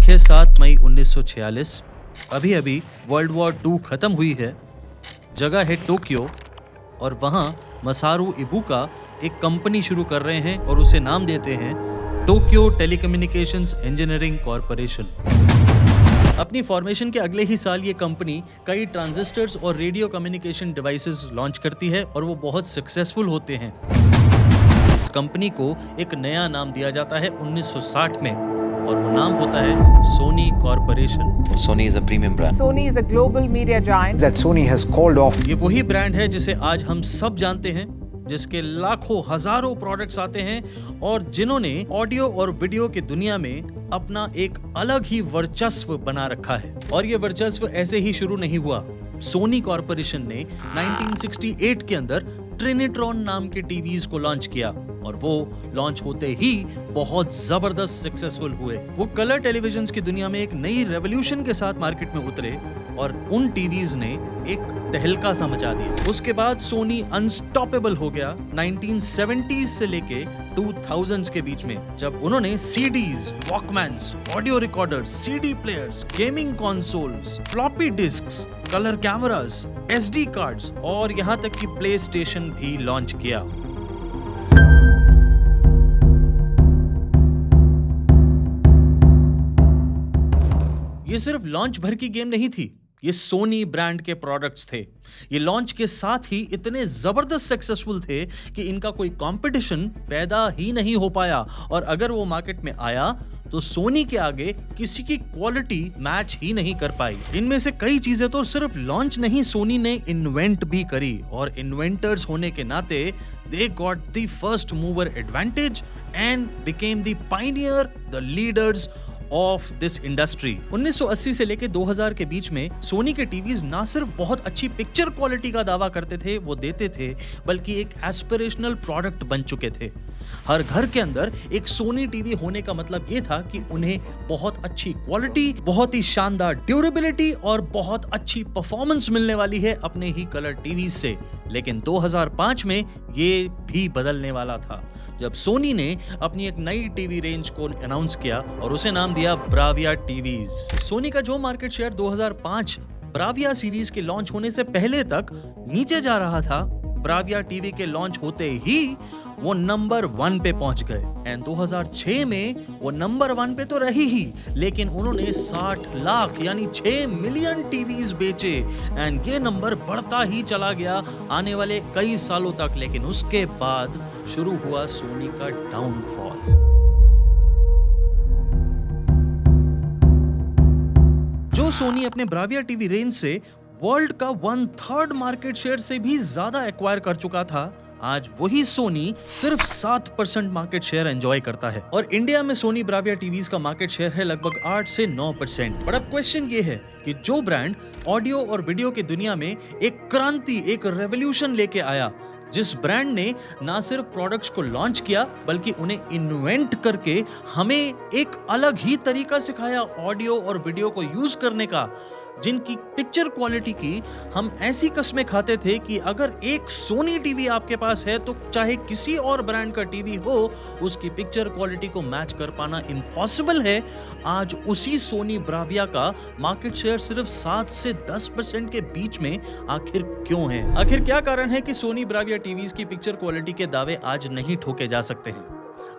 तारीख है 7 मई 1946। अभी अभी वर्ल्ड वॉर 2 खत्म हुई है। जगह है टोक्यो और वहाँ मसारू इबुका एक कंपनी शुरू कर रहे हैं और उसे नाम देते हैं टोक्यो टेलीकम्युनिकेशंस इंजीनियरिंग कॉरपोरेशन। अपनी फॉर्मेशन के अगले ही साल ये कंपनी कई ट्रांजिस्टर्स और रेडियो कम्युनिकेशन डिवाइसेस लॉन्च करती है और वो बहुत सक्सेसफुल होते हैं। इस कंपनी को एक नया नाम दिया जाता है 1960 में और वो नाम होता है Sony corporation. Sony is a premium brand. Sony is a global media giant that Sony has called off. ये वही ब्रांड है जिसे आज हम सब जानते हैं, जिसके लाखों हजारों प्रोडक्ट्स आते हैं और जिन्होंने ऑडियो और वीडियो की दुनिया में अपना एक अलग ही वर्चस्व बना रखा है। और ये वर्चस्व ऐसे ही शुरू नहीं हुआ। सोनी कॉरपोरेशन ने 1968 के अंदर ट्रिनिट्रॉन नाम के टीवीज को लॉन्च किया और वो लॉन्च होते ही बहुत जबरदस्त सक्सेसफुल हुए। वो कलर टेलीविजन्स की दुनिया में एक नई रेवोल्यूशन के साथ मार्केट में उतरे और उन टीवीज ने एक तहलका सा मचा दिया। उसके बाद सोनी अनस्टॉपेबल हो गया 1970s से लेके 2000s के बीच में, जब उन्होंने CDs, Walkmans, audio recorders, CD players, gaming consoles, floppy disks, colour cameras, SD cards और यहाँ तक कि प्ले स्टेशन भी लॉन्च किया। ये सिर्फ लॉन्च भर की गेम नहीं थी, ये सोनी ब्रांड के प्रोडक्ट्स थे। ये लॉन्च के साथ ही इतने जबरदस्त सक्सेसफुल थे कि इनका कोई कंपटीशन पैदा ही नहीं हो पाया और अगर वो मार्केट में आया तो सोनी के आगे किसी की क्वालिटी मैच ही नहीं कर पाई। इनमें से कई चीजें तो सिर्फ लॉन्च नहीं, सोनी ने इन्वेंट भी करी और इन्वेंटर्स होने के नाते they got the first mover advantage and became the pioneer, the leaders of this industry. 1980 से लेके 2000 के बीच में सोनी के टीवीज ना सिर्फ बहुत अच्छी पिक्चर क्वालिटी का दावा करते थे, वो देते थे, बल्कि एक एस्पिरेशनल प्रोडक्ट बन चुके थे। हर घर के अंदर एक सोनी टीवी होने का मतलब ये था कि उन्हें बहुत अच्छी क्वालिटी, बहुत ही शानदार ड्यूरेबिलिटी और बहुत अच्छी परफॉर्मेंस मिलने वाली है अपने ही कलर टीवी से। लेकिन 2005 में ये भी बदलने वाला था जब सोनी ने अपनी एक नई टीवी रेंज को अनाउंस किया और उसे नाम दिया ब्राविया टीवीज। सोनी का जो मार्केट शेयर 2005 ब्राविया सीरीज के लॉन्च होने से पहले तक नीचे जा रहा था, ब्राविया टीवी के लॉन्च होते ही वो नंबर 1 पे पहुंच गए। एंड 2006 में वो नंबर 1 पे तो रही ही, लेकिन उन्होंने 60 लाख यानी 6 मिलियन टीवीज बेचे एंड ये नंबर बढ़ता ही चला गया आने वाले कई सालों तक। लेकिन उसके बाद शुरू हुआ सोनी का डाउनफॉल। जो सोनी अपने ब्राविया टीवी रेंज से वर्ल्ड का 1/3 मार्केट शेयर से भी ज्यादा एक्वायर कर चुका था, आज वही सोनी सिर्फ 7% मार्केट शेयर एंजॉय करता है और इंडिया में सोनी ब्राविया टीवीज का मार्केट शेयर है लगभग 8 से 9%। बट अब क्वेश्चन ये है कि जो ब्रांड ऑडियो और वीडियो की दुनिया में एक क्रांति, एक रेवोल्यूशन लेके आया, जिस ब्रांड ने ना सिर्फ प्रोडक्ट्स को लॉन्च किया बल्कि उन्हें इन्वेंट करके हमें एक अलग ही तरीका सिखाया ऑडियो और वीडियो को यूज करने का, जिनकी पिक्चर क्वालिटी की हम ऐसी कसमें खाते थे कि अगर एक सोनी टीवी आपके पास है तो चाहे किसी और ब्रांड का टीवी हो, उसकी पिक्चर क्वालिटी को मैच कर पाना इम्पॉसिबल है। आज उसी सोनी ब्राविया का मार्केट शेयर सिर्फ 7 से 10% के बीच में आखिर क्यों है? आखिर क्या कारण है कि सोनी ब्राविया टीवीज की पिक्चर क्वालिटी के दावे आज नहीं ठोके जा सकते हैं?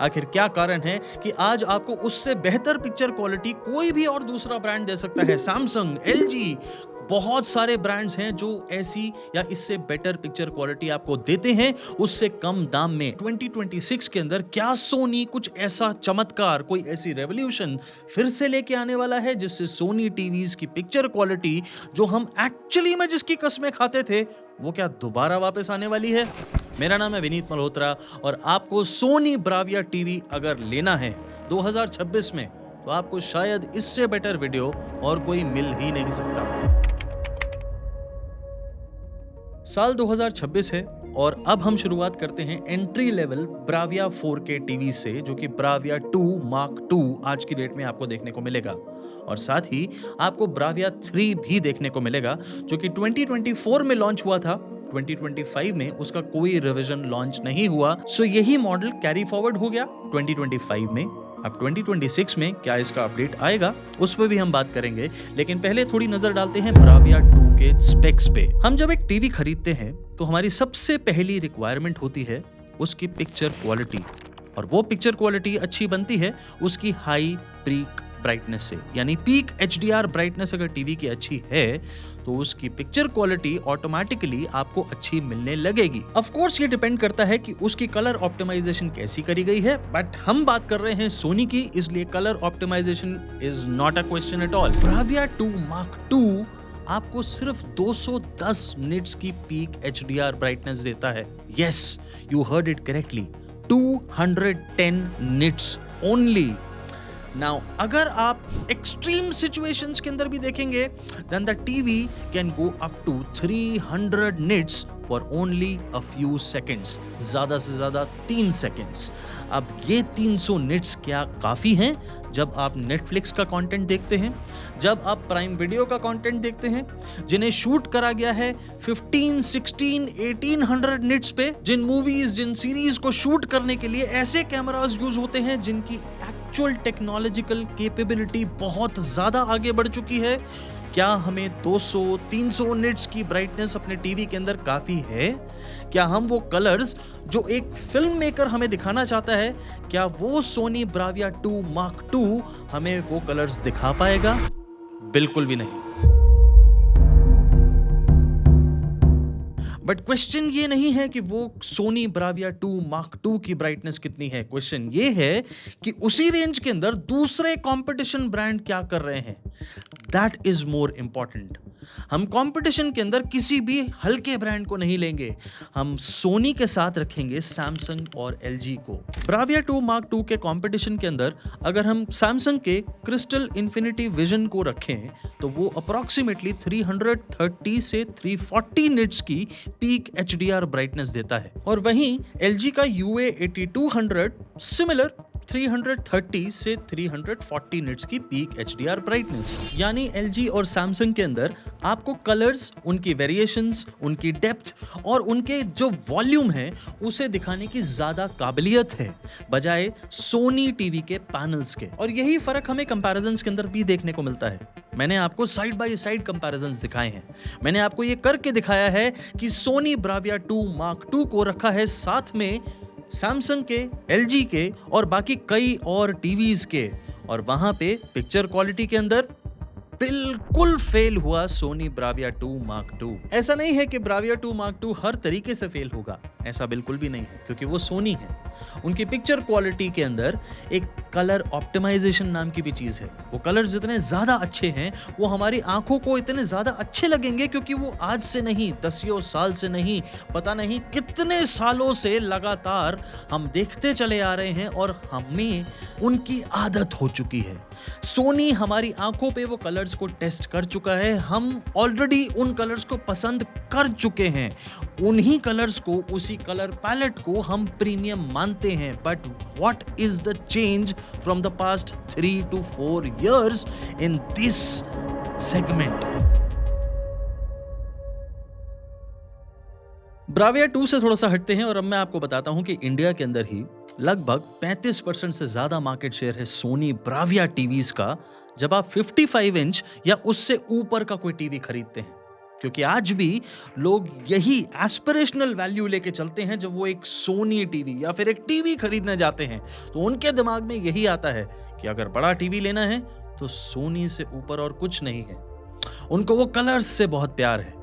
आखिर क्या कारण है कि आज आपको उससे बेहतर पिक्चर क्वालिटी कोई भी और दूसरा ब्रांड दे सकता है? सैमसंग, एलजी, बहुत सारे ब्रांड्स हैं जो ऐसी या इससे बेटर पिक्चर क्वालिटी आपको देते हैं उससे कम दाम में। 2026 के अंदर क्या सोनी कुछ ऐसा चमत्कार, कोई ऐसी रेवोल्यूशन फिर से लेके आने वाला है जिससे सोनी टीवीज की पिक्चर क्वालिटी जो हम एक्चुअली में जिसकी कसमें खाते थे वो क्या दोबारा वापस आने वाली है? मेरा नाम है विनीत मल्होत्रा और आपको सोनी ब्राविया टीवी अगर लेना है 2026 में तो आपको शायद इससे बेटर वीडियो और कोई मिल ही नहीं सकता। साल 2026 है और अब हम शुरुआत करते हैं entry level Bravia 4K TV से, जो कि ब्राविया 2 मार्क 2 आज की डेट में आपको देखने को मिलेगा। और साथ ही आपको ब्राविया 3 भी देखने को मिलेगा जो कि 2024 में लॉन्च हुआ था। 2025 में उसका कोई रिवीजन लॉन्च नहीं हुआ, सो यही मॉडल कैरी फॉरवर्ड हो गया 2025 में अब 2026 में क्या इसका अपडेट आएगा उस पर भी हम बात करेंगे, लेकिन पहले थोड़ी नजर डालते हैं Bravia 2 के स्पेक्स पे। हम जब एक टीवी खरीदते हैं तो हमारी सबसे पहली रिक्वायरमेंट होती है उसकी पिक्चर क्वालिटी, और वो पिक्चर क्वालिटी अच्छी बनती है उसकी हाई पीक ब्राइटनेस से। यानी पीक HDR ब्राइटनेस अगर टीवी की अच्छी है तो उसकी पिक्चर क्वालिटी ऑटोमेटिकली आपको अच्छी मिलने लगेगी। ऑफ कोर्स ये डिपेंड करता है कि उसकी कलर ऑप्टिमाइजेशन कैसी करी गई है, बट हम बात कर रहे हैं सोनी की, इसलिए colour optimisation is not a question at all. Bravia 2 Mark II आपको सिर्फ 210 निट्स की पीक HDR ब्राइटनेस देता है। Yes, you heard it correctly, 210 nits only. Now अगर आप एक्सट्रीम सिचुएशंस के अंदर भी देखेंगे then the TV can go up to 300 nits for only a few seconds, ज्यादा से ज्यादा 3 सेकेंड्स। अब ये 300 निट्स क्या काफी हैं जब आप नेटफ्लिक्स का कंटेंट देखते हैं, जब आप प्राइम वीडियो का कंटेंट देखते हैं, जिन्हें शूट करा गया है 15, 16, 1800 निट्स पे। जिन मूवीज, जिन सीरीज को शूट करने के लिए ऐसे कैमरास यूज होते हैं जिनकी एक्चुअल टेक्नोलॉजिकल कैपेबिलिटी बहुत ज्यादा आगे बढ़ चुकी है। क्या हमें 200, 300 निट्स की ब्राइटनेस अपने टीवी के अंदर काफी है? क्या हम वो कलर्स जो एक फिल्म मेकर हमें दिखाना चाहता है, क्या वो सोनी Bravia 2 Mark II हमें वो कलर्स दिखा पाएगा? बिल्कुल भी नहीं। बट क्वेश्चन ये नहीं है कि वो सोनी Bravia 2 Mark II की ब्राइटनेस कितनी है, क्वेश्चन ये है कि उसी रेंज के अंदर दूसरे कंपटीशन ब्रांड क्या कर रहे हैं। That is more important. हम कंपटीशन के अंदर किसी भी हल्के ब्रांड को नहीं लेंगे, हम सोनी के साथ रखेंगे सैमसंग और LG को। Bravia 2 Mark II के कंपटीशन के अंदर अगर हम सैमसंग के क्रिस्टल इन्फिनिटी विजन को रखें तो वो अप्रॉक्सीमेटली 330 से 340 निट्स की पीक HDR ब्राइटनेस देता है, और वहीं LG का UA8200 सिमिलर 330 से 340 निट्स की पीक HDR ब्राइटनेस। यानी LG और सैमसंग के अंदर आपको कलर्स, उनकी वेरिएशंस, उनकी डेप्थ और उनके जो वॉल्यूम है उसे दिखाने की ज्यादा काबिलियत है बजाय सोनी टीवी के पैनल्स के। और यही फर्क हमें कंपैरिजंस के अंदर भी देखने को मिलता है। मैंने आपको साइड बाय साइड कंपैरिजंस दिखाए हैं, मैंने आपको ये करके दिखाया है कि सोनी Bravia 2 Mark II को रखा है साथ में सैमसंग के, LG के और बाकी कई और टीवीज के, और वहां पे पिक्चर क्वालिटी के अंदर बिल्कुल फेल हुआ सोनी Bravia 2 Mark II। ऐसा नहीं है कि Bravia 2 Mark II हर तरीके से फेल होगा, ऐसा बिल्कुल भी नहीं है, क्योंकि वो सोनी है। उनकी पिक्चर क्वालिटी के अंदर एक कलर ऑप्टिमाइजेशन नाम की भी चीज है। वो कलर्स जितने ज्यादा अच्छे हैं वो हमारी आंखों को इतने ज्यादा अच्छे लगेंगे, क्योंकि वो आज से नहीं, दसियों साल से नहीं, पता नहीं कितने सालों से लगातार हम देखते चले आ रहे हैं और हमें उनकी आदत हो चुकी है। सोनी हमारी आंखों पे वो कलर्स को टेस्ट कर चुका है, हम ऑलरेडी उन कलर्स को पसंद कर चुके हैं, उन्हीं कलर्स को, उसी कलर पैलेट को हम प्रीमियम मानते हैं। But what is the change from the past 3 to 4 years in this segment? Bravia 2 से थोड़ा सा हटते हैं और अब मैं आपको बताता हूं कि इंडिया के अंदर ही लगभग 35% से ज्यादा मार्केट शेयर है सोनी Bravia टीवीज का, जब आप 55 इंच या उससे ऊपर का कोई टीवी खरीदते हैं। क्योंकि आज भी लोग यही एस्पिरेशनल वैल्यू लेके चलते हैं। जब वो एक सोनी टीवी या फिर एक टीवी खरीदने जाते हैं तो उनके दिमाग में यही आता है कि अगर बड़ा टीवी लेना है तो सोनी से ऊपर और कुछ नहीं है। उनको वो कलर्स से बहुत प्यार है,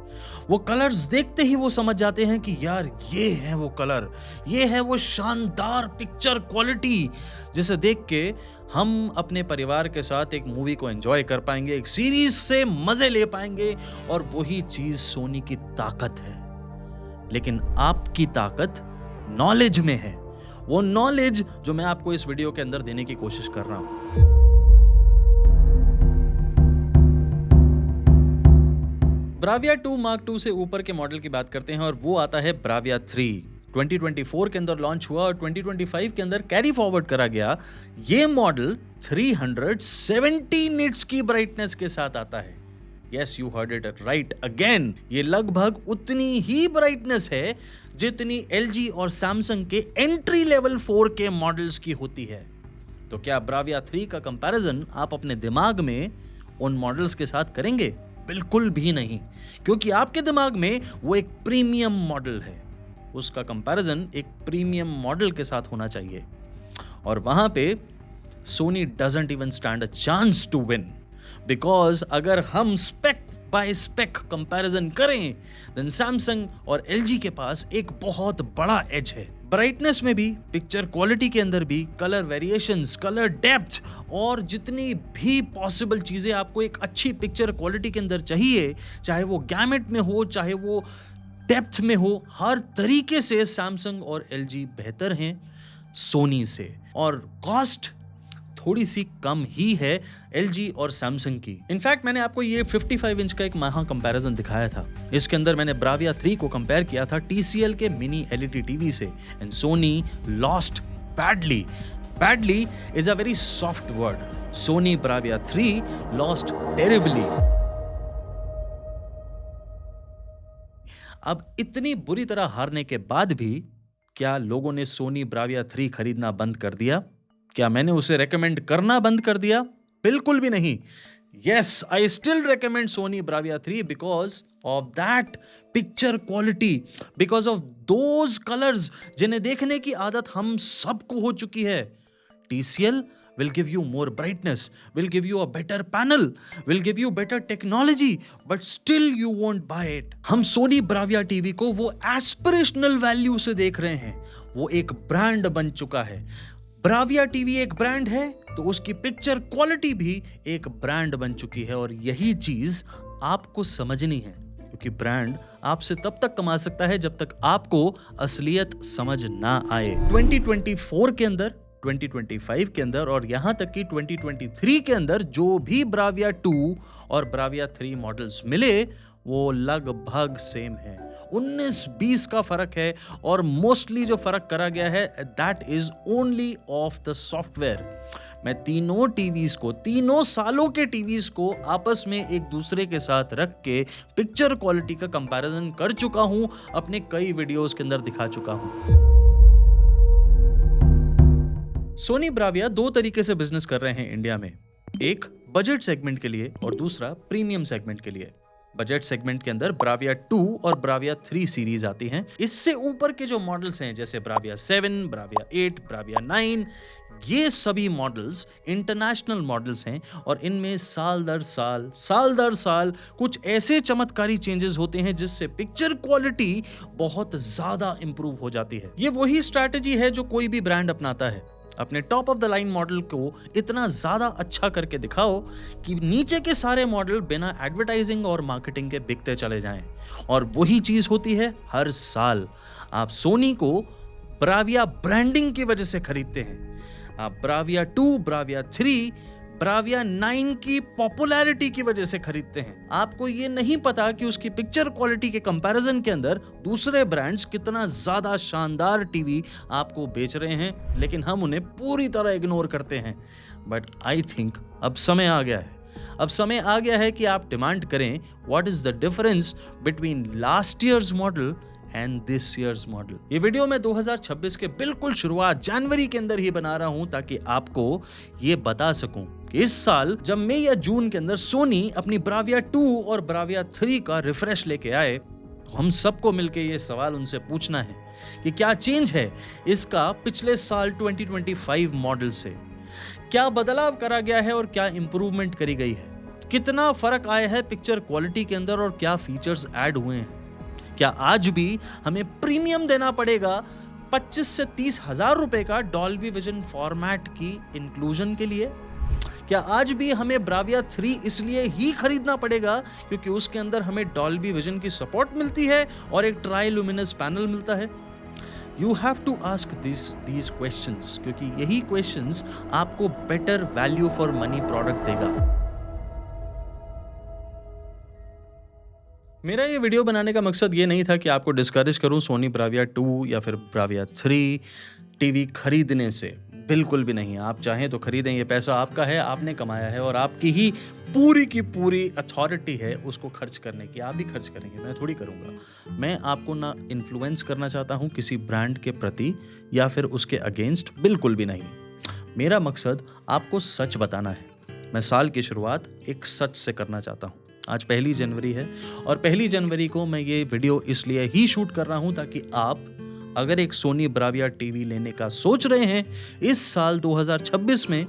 वो कलर्स देखते ही वो समझ जाते हैं कि यार ये है वो कलर, ये है वो शानदार पिक्चर क्वालिटी जिसे देख के हम अपने परिवार के साथ एक मूवी को एंजॉय कर पाएंगे, एक सीरीज से मजे ले पाएंगे, और वही चीज सोनी की ताकत है। लेकिन आपकी ताकत नॉलेज में है, वो नॉलेज जो मैं आपको इस वीडियो के अंदर देने की कोशिश कर रहा हूं। Bravia 2 Mark II से ऊपर के मॉडल की बात करते हैं और वो आता है Bravia 3। 2024 के अंदर लॉन्च हुआ और 2025 के अंदर कैरी फॉरवर्ड करा गया। ये मॉडल 370 निट्स की ब्राइटनेस के साथ आता है। Yes, you heard it right again. ये लगभग उतनी ही ब्राइटनेस है जितनी LG और सैमसंग के एंट्री लेवल 4K मॉडल्स की होती है। तो क्या ब्राविया 3 का कंपैरिजन आप अपने दिमाग में उन मॉडल्स के साथ करेंगे? बिल्कुल भी नहीं, क्योंकि आपके दिमाग में वो एक प्रीमियम मॉडल है। उसका कंपैरिजन एक प्रीमियम मॉडल के साथ होना चाहिए, और वहां पे Sony doesn't even stand a chance to win, because अगर हम स्पेक बाय स्पेक कंपैरिजन करें देन सैमसंग और एलजी के पास एक बहुत बड़ा एज है। ब्राइटनेस में भी, पिक्चर क्वालिटी के अंदर भी, कलर वेरिएशंस, कलर डेप्थ और जितनी भी पॉसिबल चीजें आपको एक अच्छी पिक्चर क्वालिटी के अंदर चाहिए, चाहे वो गैमेट में हो, चाहे वो डेप्थ में हो, हर तरीके से सैमसंग और एलजी बेहतर हैं सोनी से। और कॉस्ट थोड़ी सी कम ही है एलजी और सैमसंग की। इनफैक्ट मैंने आपको ये 55 इंच का एक महा कंपैरिजन दिखाया था। इसके अंदर मैंने ब्राविया 3 को कंपेयर किया था TCL के मिनी एलईडी टीवी से, and Soni lost badly. Badly is a very soft word. Sony Bravia 3 lost terribly. अब इतनी बुरी तरह हारने के बाद भी क्या लोगों ने सोनी ब्राविया 3 खरीदना बंद कर दिया? क्या मैंने उसे रेकमेंड करना बंद कर दिया? बिल्कुल भी नहीं। Yes, I still recommend Sony Bravia 3 because of that picture quality, because of those colors जिन्हें देखने की आदत हम सबको हो चुकी है। TCL will give you more brightness, will give you a better panel, will give you better technology, but still you won't buy it. हम Sony Bravia TV को वो aspirational value से देख रहे हैं। वो एक ब्रांड बन चुका है। ब्राविया टीवी एक ब्रांड है तो उसकी पिक्चर क्वालिटी भी एक ब्रांड बन चुकी है, और यही चीज आपको समझनी है, क्योंकि ब्रांड आपसे तब तक कमा सकता है जब तक आपको असलियत समझ ना आए। 2024 के अंदर, 2025 के अंदर और यहां तक कि 2023 के अंदर जो भी ब्राविया 2 और ब्राविया 3 मॉडल्स मिले वो लगभग सेम है। 19-20 का फर्क है, और मोस्टली जो फर्क करा गया है that is only of the software. मैं तीनों टीवीज को, तीनों सालों के टीवीज को आपस में एक दूसरे के साथ रख के पिक्चर क्वालिटी का कंपैरिजन कर चुका हूं, अपने कई वीडियोस के अंदर दिखा चुका हूं। सोनी ब्राविया दो तरीके से बिजनेस कर रहे हैं इंडिया में, एक बजट सेगमेंट के लिए और दूसरा प्रीमियम सेगमेंट के लिए। बजट सेगमेंट के अंदर ब्राविया 2 और ब्राविया 3 सीरीज आती हैं। इससे ऊपर के जो मॉडल्स हैं जैसे ब्राविया 7, ब्राविया 8, ब्राविया 9, ये सभी मॉडल्स इंटरनेशनल मॉडल्स हैं, और इनमें साल दर साल कुछ ऐसे चमत्कारी चेंजेस होते हैं जिससे पिक्चर क्वालिटी बहुत ज्यादा इंप्रूव हो जाती है। ये वही स्ट्रैटेजी है जो कोई भी ब्रांड अपनाता है। अपने top of the line model को इतना ज्यादा अच्छा करके दिखाओ कि नीचे के सारे मॉडल बिना एडवर्टाइजिंग और मार्केटिंग के बिकते चले जाएं, और वही चीज होती है हर साल। आप सोनी को ब्राविया ब्रांडिंग की वजह से खरीदते हैं। आप ब्राविया 2, ब्राविया 3, ब्राविया 9 की पॉपुलैरिटी की वजह से खरीदते हैं। आपको ये नहीं पता कि उसकी पिक्चर क्वालिटी के कंपैरिजन के अंदर दूसरे ब्रांड्स कितना ज्यादा शानदार टीवी आपको बेच रहे हैं, लेकिन हम उन्हें पूरी तरह इग्नोर करते हैं। बट आई थिंक अब समय आ गया है। अब समय आ गया है कि आप डिमांड करें what is the difference between last years model and this years model. ये वीडियो मैं 2026 के बिल्कुल शुरुआत जनवरी के अंदर ही बना रहा हूं ताकि आपको ये बता सकूं कि इस साल जब मई या जून के अंदर सोनी अपनी ब्राविया 2 और ब्राविया 3 का रिफ्रेश लेके आए तो हम सबको मिलके ये सवाल उनसे पूछना है कि क्या चेंज है इसका पिछले साल 2025 मॉडल से। क्या बदलाव करा गया है और क्या इंप्रूवमेंट करी गई है, कितना फर्क आया है पिक्चर क्वालिटी के अंदर और क्या फीचर्स ऐड हुए हैं। क्या आज भी हमें प्रीमियम देना पड़ेगा 25 से 30 हजार रुपए का डॉल्बी विजन फॉर्मेट की इंक्लूजन के लिए? क्या आज भी हमें ब्राविया 3 इसलिए ही खरीदना पड़ेगा क्योंकि उसके अंदर हमें डॉल्बी विजन की सपोर्ट मिलती है और एक ट्राई लुमिनस पैनल मिलता है? You have to ask these questions, क्योंकि यही क्वेश्चंस आपको better value for money product देगा। मेरा ये वीडियो बनाने का मकसद ये नहीं था कि आपको डिस्करेज करूं सोनी ब्राविया 2 या फिर ब्राविया 3 टीवी खरीदने से, बिल्कुल भी नहीं। आप चाहें तो खरीदें, ये पैसा आपका है, आपने कमाया है और आपकी ही पूरी की पूरी अथॉरिटी है उसको खर्च करने की। आप भी खर्च करेंगे, मैं थोड़ी करूँगा। मैं आपको ना इन्फ्लुएंस करना चाहता हूँ किसी ब्रांड के प्रति या फिर उसके अगेंस्ट, बिल्कुल भी नहीं। मेरा मकसद आपको सच बताना है। मैं साल की शुरुआत एक सच से करना चाहता हूँ। आज 1 जनवरी है और 1 जनवरी को मैं ये वीडियो इसलिए ही शूट कर रहा हूँ ताकि आप अगर एक सोनी ब्राविया टीवी लेने का सोच रहे हैं इस साल 2026 में,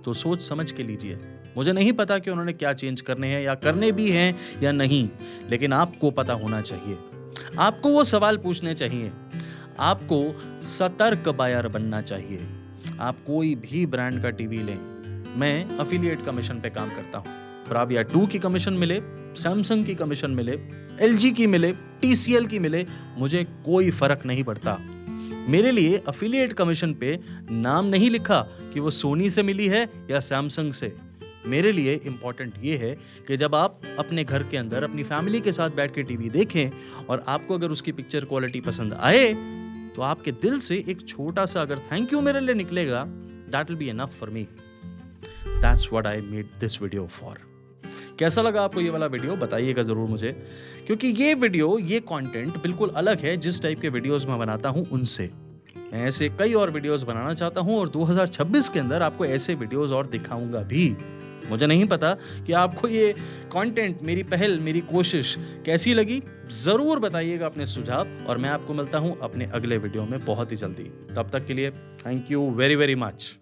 तो सोच समझ के लीजिए। मुझे नहीं पता कि उन्होंने क्या चेंज करने हैं या करने भी हैं या नहीं, लेकिन आपको पता होना चाहिए। आपको वो सवाल पूछने चाहिए। आपको सतर्क बायर बनना चाहिए। आप कोई भी ब्रांड का टीवी लें, मैं अफिलिएट कमीशन पे काम करता हूँ। ब्राविया 2 की कमीशन मिले, सैमसंग की कमीशन मिले, LG की मिले, TCL की मिले, मुझे कोई फर्क नहीं पड़ता। मेरे लिए अफिलिएट कमीशन पे नाम नहीं लिखा कि वो सोनी से मिली है या सैमसंग से। मेरे लिए इंपॉर्टेंट ये है कि जब आप अपने घर के अंदर अपनी फैमिली के साथ बैठ के टीवी देखें और आपको अगर उसकी पिक्चर क्वालिटी पसंद आए, तो आपके दिल से एक छोटा सा अगर थैंक यू मेरे लिए निकलेगा, that will be enough for me. That's what I made this video for. कैसा लगा आपको ये वाला वीडियो, बताइएगा जरूर मुझे, क्योंकि ये वीडियो, ये कंटेंट बिल्कुल अलग है जिस टाइप के वीडियोस मैं बनाता हूं उनसे। मैं ऐसे कई और वीडियोस बनाना चाहता हूं और 2026 के अंदर आपको ऐसे वीडियोस और दिखाऊंगा भी। मुझे नहीं पता कि आपको ये कंटेंट, मेरी पहल, मेरी कोशिश कैसी लगी। जरूर बताइएगा अपने सुझाव और मैं आपको मिलता हूं अपने अगले वीडियो में बहुत ही जल्दी। तब तक के लिए thank you very very much.